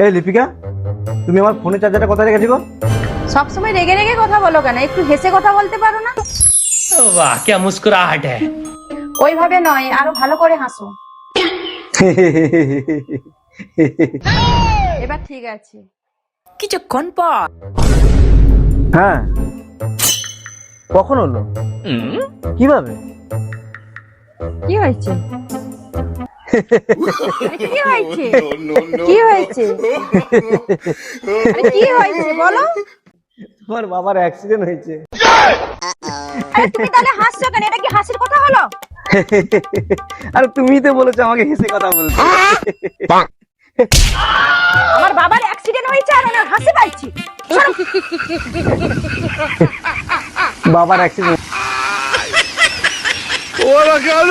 এই লিপিকা, তুমি আমার ফোনে চার্জারটা কোথায় রেখেছো গো? সবসময় রেগে রেগে কথা বলো কেন? একটু হেসে কথা বলতে পারো না? वाह क्या मुस्कुराहट है। ওইভাবে নয়, আরো ভালো করে হাসো। এবার ঠিক আছে। কিছুক্ষণ পর হ্যাঁ, কখন হলো? কিভাবে? কি হয়েছে? কি হয়েছে? কি হয়েছে? কি হয়েছে বলো? তোমার বাবার অ্যাক্সিডেন্ট হয়েছে। আরে তুমি তাহলে হাসছো কেন? এটা কি হাসির কথা হলো? আরে তুমি তো বলেছো আমাকে হেসে কথা বলতে। আমার বাবার অ্যাক্সিডেন্ট হয়েছে আর আমি হাসি পাচ্ছি। বাবার অ্যাক্সিডেন্ট। ওরা কেন